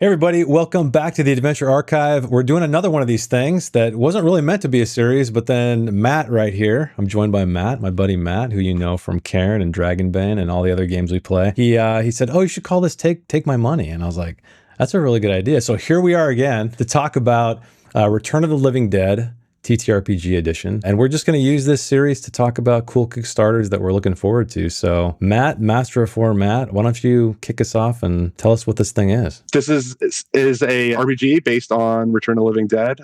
Hey everybody, welcome back to the Adventure Archive. We're doing another one of these things that wasn't really meant to be a series, but then Matt right here, I'm joined by Matt, my buddy Matt, who you know from Karen and Dragonbane and all the other games we play. He said, "Oh, you should call this Take My Money." And I was like, that's a really good idea. So here we are again to talk about Return of the Living Dead, TTRPG edition. And we're just going to use this series to talk about cool Kickstarters that we're looking forward to. So Matt, Master of Four Matt, why don't you kick us off and tell us what this thing is? This is a RPG based on Return of the Living Dead,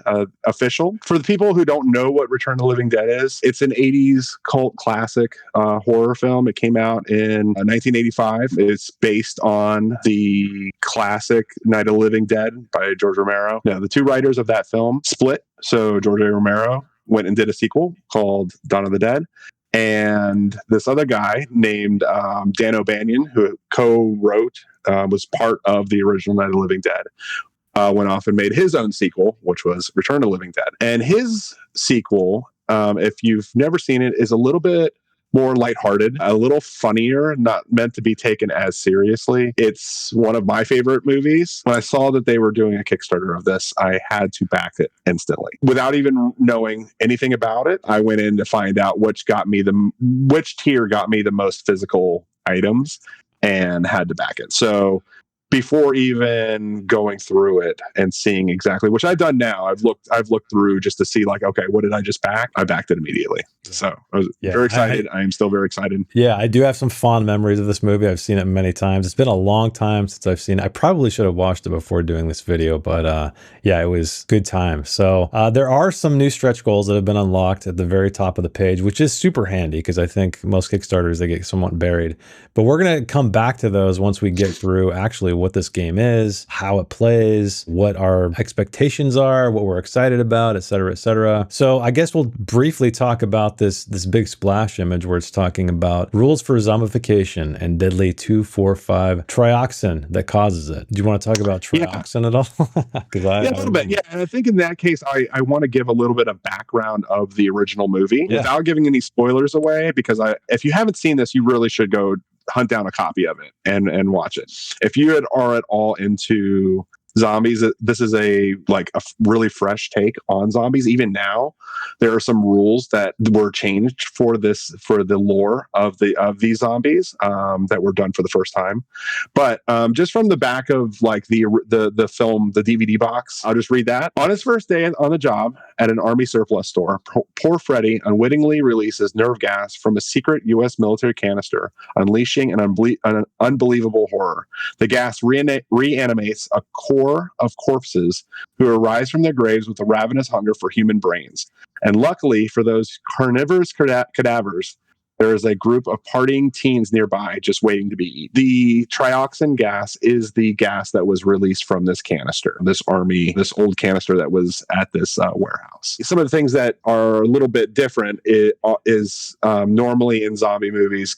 official. For the people who don't know what Return of the Living Dead is, it's an 80s cult classic horror film. It came out in 1985. It's based on the classic Night of the Living Dead by George Romero. Now, the two writers of that film split. So George A. Romero went and did a sequel called Dawn of the Dead. And this other guy named Dan O'Banion, who co-wrote, was part of the original Night of the Living Dead, went off and made his own sequel, which was Return of the Living Dead. And his sequel, if you've never seen it, is a little bit more lighthearted, a little funnier, not meant to be taken as seriously. It's one of my favorite movies. When I saw that they were doing a Kickstarter of this, I had to back it instantly. Without even knowing anything about it, I went in to find out which tier got me the most physical items and had to back it. So before even going through it and seeing exactly, which I've done now, I've looked through just to see like, okay, what did I just back? I backed it immediately. Yeah. So I was very excited. I am still very excited. Yeah, I do have some fond memories of this movie. I've seen it many times. It's been a long time since I've seen it. I probably should have watched it before doing this video, but yeah, it was good time. So there are some new stretch goals that have been unlocked at the very top of the page, which is super handy because I think most Kickstarters, they get somewhat buried. But we're going to come back to those once we get through actually what this game is, how it plays, what our expectations are, what we're excited about, et cetera, et cetera. So I guess we'll briefly talk about this big splash image where it's talking about rules for zombification and deadly 2,4,5 trioxin that causes it. Do you want to talk about trioxin at all? Yeah, a little bit. Yeah, and I think in that case, I want to give a little bit of background of the original movie without giving any spoilers away, because if you haven't seen this, you really should go hunt down a copy of it and watch it. If you are at all into zombies, this is a really fresh take on zombies. Even now, there are some rules that were changed for the lore of these zombies that were done for the first time. But just from the back of like the film, the DVD box, I'll just read that. On his first day on the job at an army surplus store, poor Freddy unwittingly releases nerve gas from a secret U.S. military canister, unleashing an unbelievable horror. The gas reanimates a core of corpses who arise from their graves with a ravenous hunger for human brains. And luckily for those carnivorous cadavers, there is a group of partying teens nearby just waiting to be eaten. The trioxin gas is the gas that was released from this canister, this old canister that was at this warehouse. Some of the things that are a little bit different is normally in zombie movies,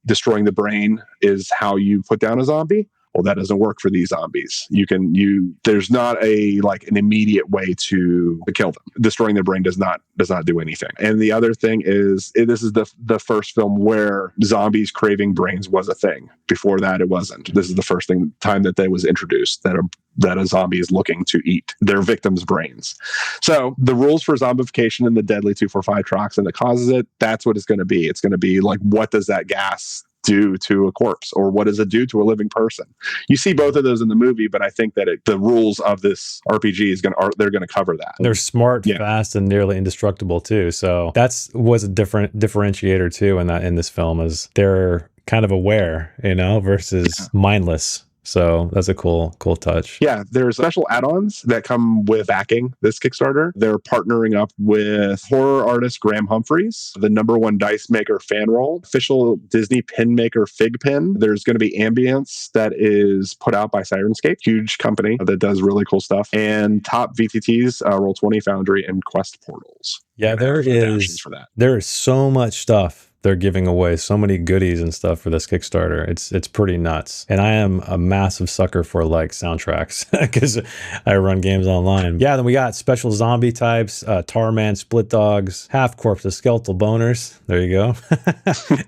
destroying the brain is how you put down a zombie. Well, that doesn't work for these zombies. There's not an immediate way to kill them. Destroying their brain does not do anything. And the other thing is, this is the first film where zombies craving brains was a thing. Before that, it wasn't. This is the first time that was introduced that a zombie is looking to eat their victims' brains. So the rules for zombification and the deadly 2,4,5 trioxin that causes it, that's what it's going to be. It's going to be like, what does that gas do to a corpse, or what does it do to a living person? You see both of those in the movie, but I think that the rules of this RPG they're going to cover that. They're smart, fast, and nearly indestructible too. So was a different differentiator too in this film, is they're kind of aware, versus mindless. So that's a cool touch. Yeah, there's special add-ons that come with backing this Kickstarter. They're partnering up with horror artist Graham Humphreys, the #1 dice maker Fan Roll, official Disney pin maker Fig Pin. There's going to be ambience that is put out by Sirenscape, huge company that does really cool stuff, and top VTTs, Roll20, Foundry, and Quest Portals. Yeah, there is so much stuff they're giving away so many goodies and stuff for this Kickstarter. It's pretty nuts. And I am a massive sucker for like soundtracks because I run games online. Yeah, then we got special zombie types, Tarman, Split Dogs, Half Corpses, Skeletal Boners. There you go.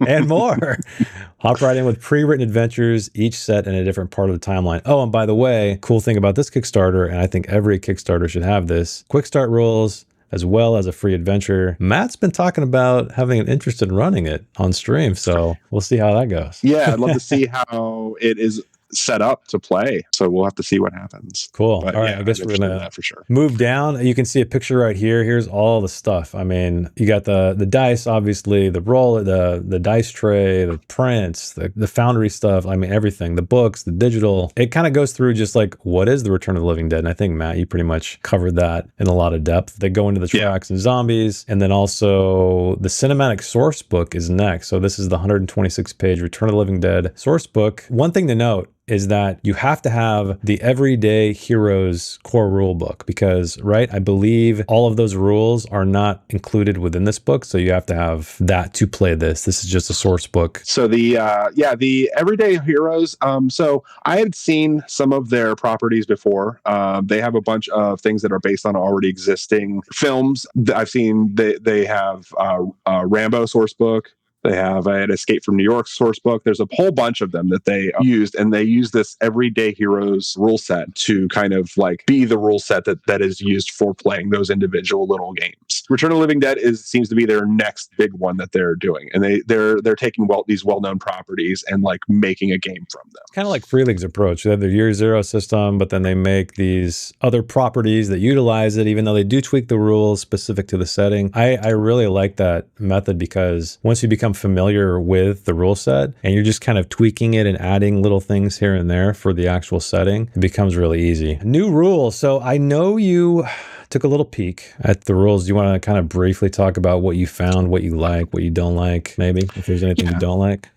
And more. Hop right in with pre-written adventures, each set in a different part of the timeline. Oh, and by the way, cool thing about this Kickstarter, and I think every Kickstarter should have this, quick start rules, as well as a free adventure. Matt's been talking about having an interest in running it on stream, so we'll see how that goes. Yeah, I'd love to see how it is set up to play. So we'll have to see what happens. Cool. But all right, yeah, I guess I'm we're interested in gonna that for sure. move down. You can see a picture right here. Here's all the stuff. I mean, you got the dice, obviously, the roll, the dice tray, the prints, the foundry stuff. I mean, everything. The books, the digital. It kind of goes through just like what is the Return of the Living Dead. And I think Matt, you pretty much covered that in a lot of depth. They go into the tracks and zombies, and then also the cinematic source book is next. So this is the 126-page Return of the Living Dead source book. One thing to note is that you have to have the Everyday Heroes core rule book because, right, I believe all of those rules are not included within this book. So you have to have that to play this. This is just a source book. So the Everyday Heroes. So I had seen some of their properties before. They have a bunch of things that are based on already existing films. I've seen they have a Rambo source book. They have an Escape from New York source book. There's a whole bunch of them that they used, and they use this Everyday Heroes rule set to kind of like be the rule set that is used for playing those individual little games. Return of the Living Dead seems to be their next big one that they're doing, and they're taking these well-known properties and like making a game from them. Kind of like Free League's approach. They have their Year Zero system, but then they make these other properties that utilize it, even though they do tweak the rules specific to the setting. I really like that method because once you become familiar with the rule set and you're just kind of tweaking it and adding little things here and there for the actual setting, it becomes really easy. New rules. So I know you took a little peek at the rules. Do you want to kind of briefly talk about what you found, what you like, what you don't like, maybe, if there's anything you don't like?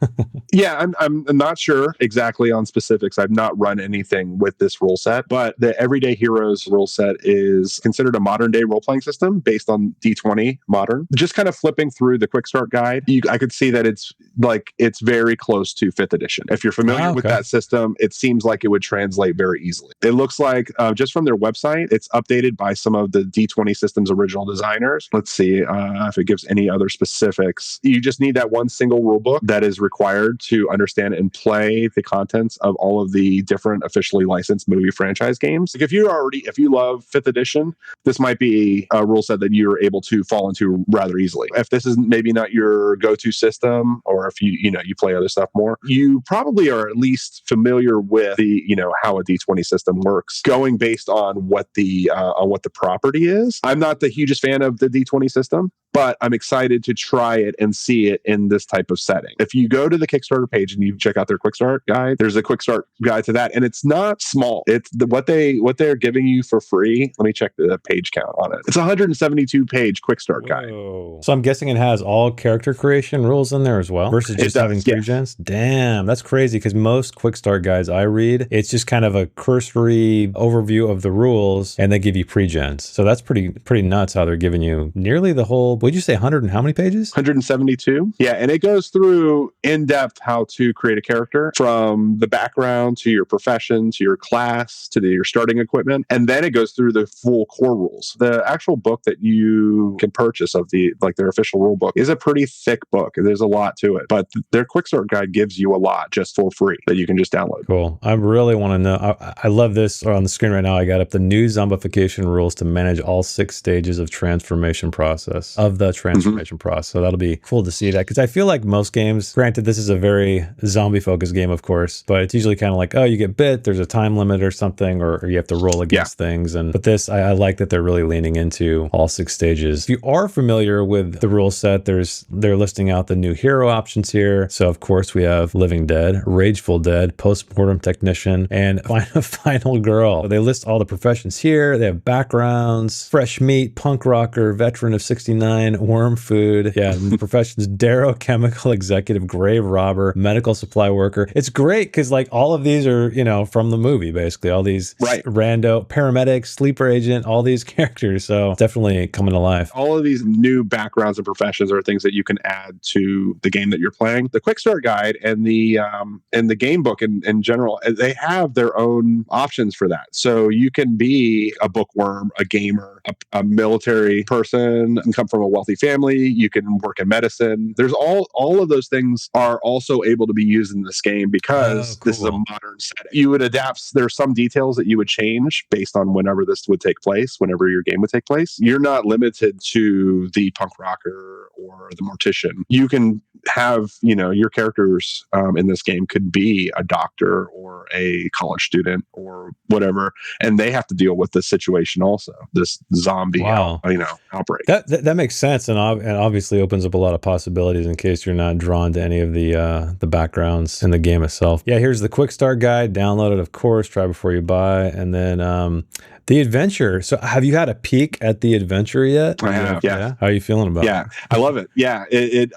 Yeah, I'm not sure exactly on specifics. I've not run anything with this rule set, but the Everyday Heroes rule set is considered a modern day role-playing system based on D20 Modern. Just kind of flipping through the quick start guide, I could see that it's very close to 5th edition. If you're familiar with that system, it seems like it would translate very easily. It looks like just from their website, it's updated by some of the D20 system's original designers. Let's see if it gives any other specifics. You just need that one single rule book that is required to understand and play the contents of all of the different officially licensed movie franchise games. Like if you love 5th edition, this might be a rule set that you're able to fall into rather easily. If this is maybe not your go-to system, or if you play other stuff more, you probably are at least familiar with the how a D20 system works, going based on what the property is. I'm not the hugest fan of the D20 system, but I'm excited to try it and see it in this type of setting. If you go to the Kickstarter page and you check out their quick start guide, there's a quick start guide to that, and it's not small. It's what they're giving you for free. Let me check the page count on it. It's a 172 page quick start guide. So I'm guessing it has all character creation rules in there as well, versus just having pre-gens. Damn, that's crazy, because most quick start guides I read, it's just kind of a cursory overview of the rules, and they give you pre-gens. So that's pretty nuts how they're giving you nearly the whole. What'd you say, 100 and how many pages? 172. Yeah, and it goes through in depth how to create a character, from the background to your profession to your class to your starting equipment, and then it goes through the full core rules. The actual book that you can purchase of their official rule book is a pretty thick book. There's a lot to it, but their quick start guide gives you a lot just for free that you can just download. Cool. I really want to know. I love this. On the screen right now, I got up the new zombification rules to manage all 6 stages of transformation process. So that'll be cool to see that, because I feel like most games, granted this is a very zombie focused game of course, but it's usually kind of like, oh, you get bit, there's a time limit or something, or you have to roll against things. But this, I like that they're really leaning into all 6 stages. If you are familiar with the rule set, they're listing out the new hero options here. So of course we have Living Dead, Rageful Dead, Postmortem Technician, and Final Girl. They list all the professions here. They have background, backgrounds, fresh meat, punk rocker, veteran of 69, worm food. Yeah, and the professions, Darrow, chemical executive, grave robber, medical supply worker. It's great because like all of these are, you know, from the movie, basically. All these rando paramedic, sleeper agent, all these characters. So definitely coming to life. All of these new backgrounds and professions are things that you can add to the game that you're playing. The quick start guide and the game book in general, they have their own options for that. So you can be a bookworm, a gamer, a military person, and come from a wealthy family. You can work in medicine. There's all of those things are also able to be used in this game because this is a modern setting. You would adapt. There's some details that you would change based on whenever this would take place, whenever your game would take place. You're not limited to the punk rocker or the mortician. You can have, you know, your characters in this game could be a doctor or a college student or whatever, and they have to deal with this situation also, this zombie outbreak. That makes sense, and obviously opens up a lot of possibilities in case you're not drawn to any of the backgrounds in the game itself. Yeah, here's the quick start guide. Download it, of course. Try before you buy, and then the adventure. So have you had a peek at the adventure yet? I have, yeah. How are you feeling about it? Yeah, I love it. Yeah, it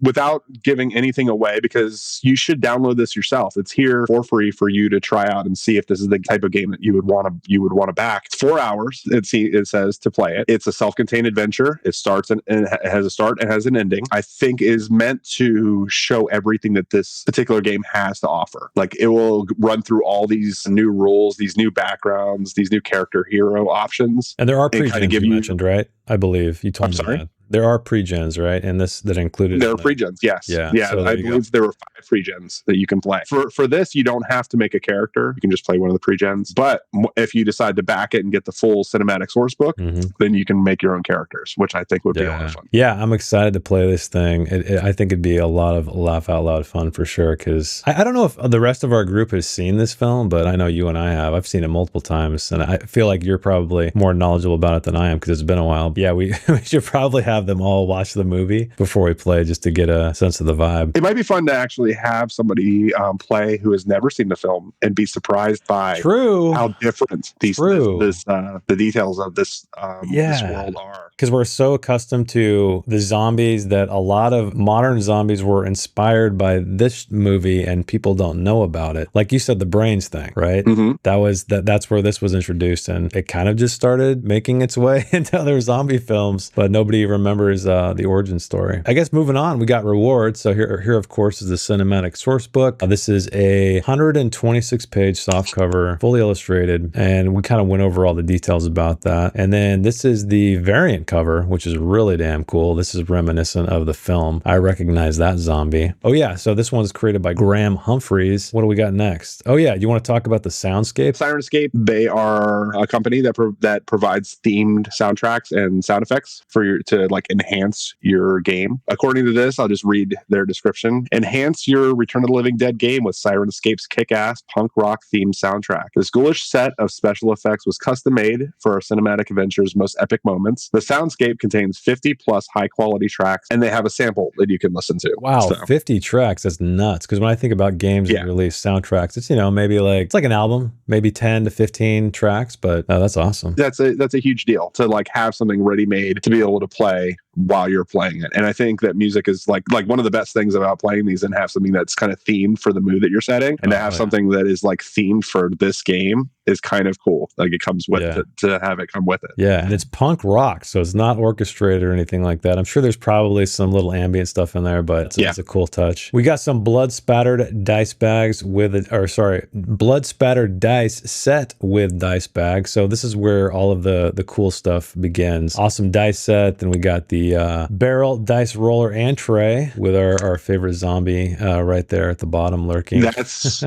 without giving anything away, because you should download this yourself. It's here for free for you to try out and see if this is the type of game that you would want to back. It's 4 hours. It says to play it. It's a self-contained adventure. It starts and it has a start and has an ending. I think is meant to show everything that this particular game has to offer. Like it will run through all these new rules, these new backgrounds, these new character hero options. And there are pre-gens you mentioned, right? I believe you told me that. There are pre-gens, right? And this that included. There are pre-gens, yes. Yeah. So I believe there were 5 pre-gens that you can play. For this, you don't have to make a character. You can just play one of the pre-gens. But if you decide to back it and get the full cinematic source book, then you can make your own characters, which I think would be a lot of fun. Yeah, I'm excited to play this thing. I think it'd be a lot of laugh out loud fun for sure. Because I don't know if the rest of our group has seen this film, but I know you and I have. I've seen it multiple times, and I feel like you're probably more knowledgeable about it than I am because it's been a while. But yeah, we should probably have them all watch the movie before we play just to get a sense of the vibe. It might be fun to actually have somebody play who has never seen the film and be surprised by how different the details of this world are. Because we're so accustomed to the zombies that a lot of modern zombies were inspired by this movie and people don't know about it. Like you said, the brains thing, right? That's where this was introduced, and it kind of just started making its way into other zombie films, but nobody remembers the origin story. I guess moving on, we got rewards. So here of course is the cinematic source book. This is a 126-page softcover, fully illustrated, and we kind of went over all the details about that. And then this is the variant cover, which is really damn cool. This is reminiscent of the film. I recognize that zombie. Oh yeah, so this one's created by Graham Humphreys. What do we got next? Oh yeah, you want to talk about the Soundscape? Sirenscape, they are a company that provides themed soundtracks and sound effects to like enhance your game. According to this, I'll just read their description. Enhance your Return of the Living Dead game with Sirenscape's kick-ass punk rock themed soundtrack. This ghoulish set of special effects was custom made for our cinematic adventure's most epic moments. The Soundscape contains 50 plus high quality tracks, and they have a sample that you can listen to. Wow, 50 tracks. That's nuts. Because when I think about games that release soundtracks, it's, maybe it's like an album, maybe 10 to 15 tracks, but that's awesome. That's a huge deal to like have something ready made to be able to play while you're playing it. And I think that music is like one of the best things about playing these, and have something that's kind of themed for the mood that you're setting, and to have something that is like themed for this game is kind of cool. Like it comes with it, to have it come with it. Yeah, and it's punk rock, so it's not orchestrated or anything like that. I'm sure there's probably some little ambient stuff in there, but it's a cool touch. We got some blood spattered dice bags blood spattered dice set with dice bags. So this is where all of the cool stuff begins. Awesome dice set. Then we got the barrel dice roller and tray with our favorite zombie right there at the bottom lurking. That's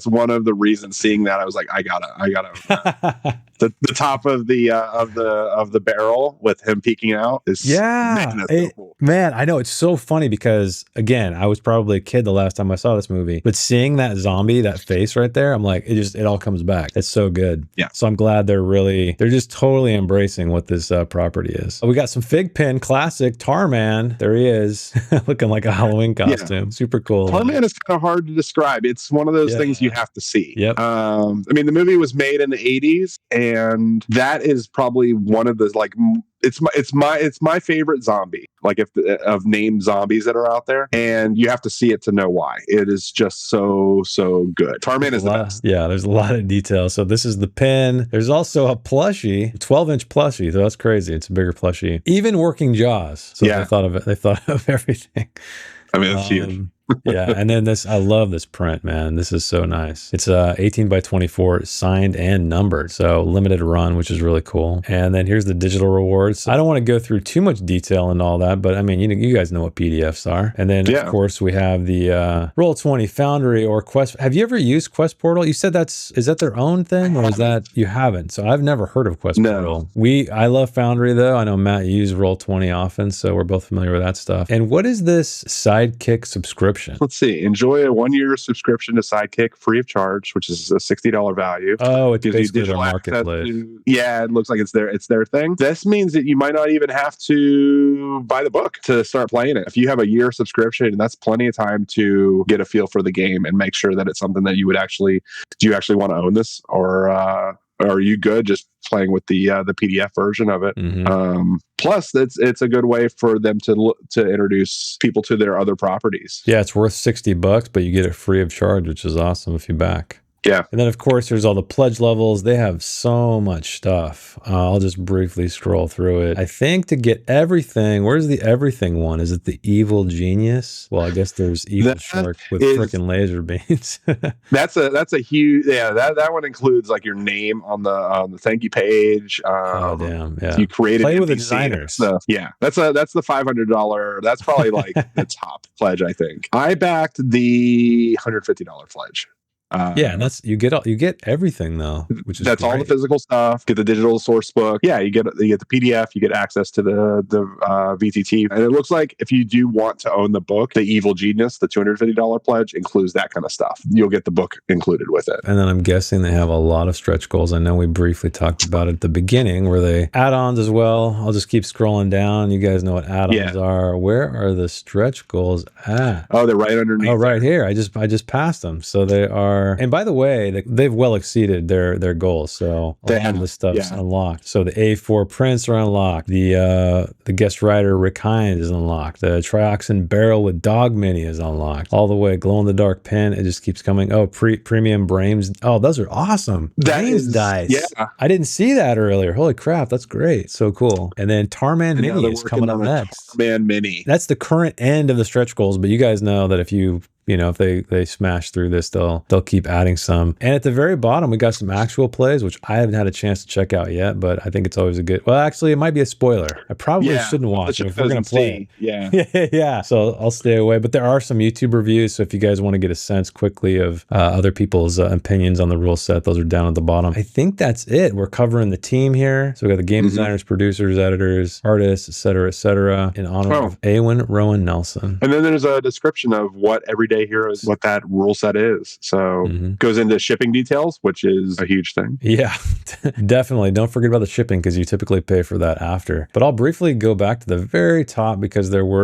one of the reasons. Seeing that, I was like, I gotta the top of the barrel with him peeking out is so cool. Man, I know, it's so funny because again, I was probably a kid the last time I saw this movie, but seeing that zombie, that face right there, I'm like, it all comes back. It's so good. Yeah. So I'm glad they're just totally embracing what this property is. We got some Fig Pin classic Tarman. There he is, looking like a Halloween costume. Super cool. Tarman is kind of hard to describe. It's one of those things you have to see. Yep. I mean, the movie was made in the 80s, and that is probably one of the like it's my favorite zombie, like of named zombies that are out there, and you have to see it to know why. It is just so good. Tarman is the best. Yeah, there's a lot of detail. So this is the pin. There's also a plushie, 12-inch plushie. So that's crazy. It's a bigger plushie. Even working jaws. So they thought of it. They thought of everything. I mean, it's huge. Yeah, and then I love this print, man. This is so nice. It's 18 by 24, signed and numbered, so limited run, which is really cool. And then here's the digital rewards. I don't want to go through too much detail and all that, but I mean, you guys know what PDFs are. And then of course we have the Roll20 Foundry or Quest. Have you ever used Quest Portal? You said is that their own thing, or is that you haven't? So I've never heard of Quest Portal. I love Foundry though. I know Matt, you use Roll20 often, so we're both familiar with that stuff. And what is this Sidekick subscription? Let's see. Enjoy a 1-year subscription to Sidekick free of charge, which is a $60 value. Oh, it's basically their marketplace. It looks like it's their thing. This means that you might not even have to buy the book to start playing it. If you have a year subscription, that's plenty of time to get a feel for the game and make sure that it's something that you actually want to own this, or are you good just playing with the PDF version of it? Plus, it's a good way for them to introduce people to their other properties. Yeah, it's worth $60, but you get it free of charge, which is awesome if you back. Yeah. And then, of course, there's all the pledge levels. They have so much stuff. I'll just briefly scroll through it. I think to get everything, where's the everything one? Is it the Evil Genius? Well, I guess there's Evil Shark with freaking laser beams. That's a huge, that one includes like your name on the thank you page. Oh, damn. Yeah. You created Play with the designers. Yeah. That's the $500. That's probably like the top pledge, I think. I backed the $150 pledge. And that's you get everything though, which is that's great. all the physical stuff. Get the digital source book. Yeah, you get the PDF. You get access to the VTT, and it looks like if you do want to own the book, the Evil Genius, the $250 pledge includes that kind of stuff. You'll get the book included with it. And then I'm guessing they have a lot of stretch goals. I know we briefly talked about it at the beginning, where they add-ons as well. I'll just keep scrolling down. You guys know what add-ons are. Where are the stretch goals at? Oh, they're right underneath. Oh, right here. I just passed them. So they are. And by the way, they've well exceeded their goals. So a lot of this stuff's unlocked. So the A4 prints are unlocked. The guest writer Rick Hines is unlocked. The trioxin barrel with dog mini is unlocked. All the way glow in the dark pen. It just keeps coming. Oh, premium Brains. Oh, those are awesome. Brains dice. Yeah, I didn't see that earlier. Holy crap, that's great. So cool. And then Tarman Mini is coming up next. Tarman Mini. That's the current end of the stretch goals, but you guys know that if they smash through this, they'll keep adding some. And at the very bottom, we got some actual plays, which I haven't had a chance to check out yet, but I think it's always well, actually, it might be a spoiler. I probably shouldn't watch it if we're going to play. Yeah. So I'll stay away. But there are some YouTube reviews. So if you guys want to get a sense quickly of other people's opinions on the rule set, those are down at the bottom. I think that's it. We're covering the team here. So we got the game designers, producers, editors, artists, et cetera, in honor of Awen Rowan Nelson. And then there's a description of what everyday heroes, what that rule set is. So goes into shipping details, which is a huge thing. Yeah, definitely. Don't forget about the shipping because you typically pay for that after. But I'll briefly go back to the very top because there were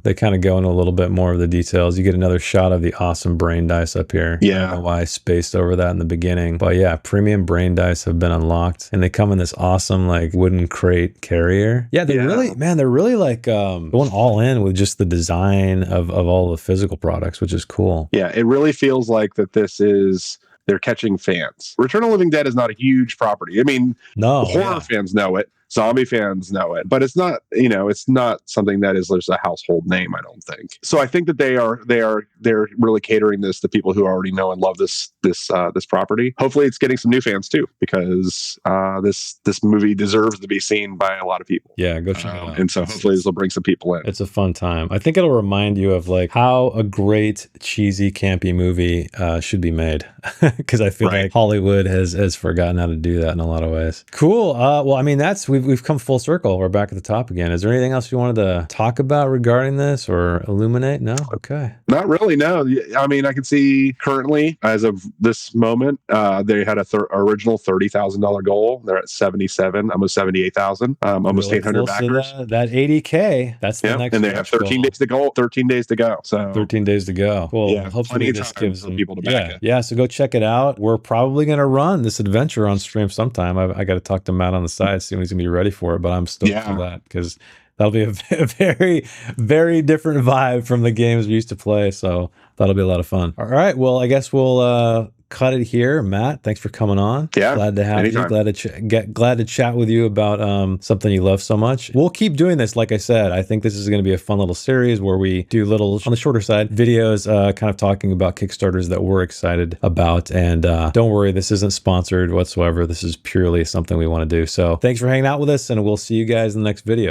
they kind of go into a little bit more of the details. You get another shot of the awesome brain dice up here. Yeah. I don't know why I spaced over that in the beginning. But yeah, premium brain dice have been unlocked and they come in this awesome like wooden crate carrier. Yeah, they're really like going all in with just the design of all the physical products, which is cool. Yeah, it really feels like that they're catching fans. Return of the Living Dead is not a huge property. I mean, horror fans know it. Zombie fans know it, but it's not something that is just a household name, I don't think. So I think that they're really catering this to people who already know and love this property. Hopefully it's getting some new fans too, because this movie deserves to be seen by a lot of people. Yeah, go check it out. And so hopefully this will bring some people in. It's a fun time. I think it'll remind you of like how a great cheesy campy movie should be made, because I feel like Hollywood has forgotten how to do that in a lot of ways. Cool. Well, I mean we've we've come full circle. We're back at the top again. Is there anything else you wanted to talk about regarding this or illuminate? No? Okay. Not really, no. I mean, I can see currently, as of this moment, they had a original $30,000 goal. They're at 77, almost 78,000, almost Really 800 close to backers. that 80K. That's the Yeah, next and they have 13 days to go. 13 days to go. So 13 days to go. Cool. yeah, Hopefully plenty of this time gives for them people to back it. Yeah. So go check it out. We're probably going to run this adventure on stream sometime. I got to talk to Matt on the side, see when he's going to be ready for it. But I'm stoked for that because that'll be a very, very different vibe from the games we used to play. So that'll be a lot of fun. All right. Well, I guess we'll cut it here. Matt, thanks for coming on. Yeah, glad to have you. Glad to chat with you about something you love so much. We'll keep doing this. Like I said, I think this is going to be a fun little series where we do little, on the shorter side, videos kind of talking about Kickstarters that we're excited about. And don't worry, this isn't sponsored whatsoever. This is purely something we want to do. So thanks for hanging out with us, and we'll see you guys in the next video.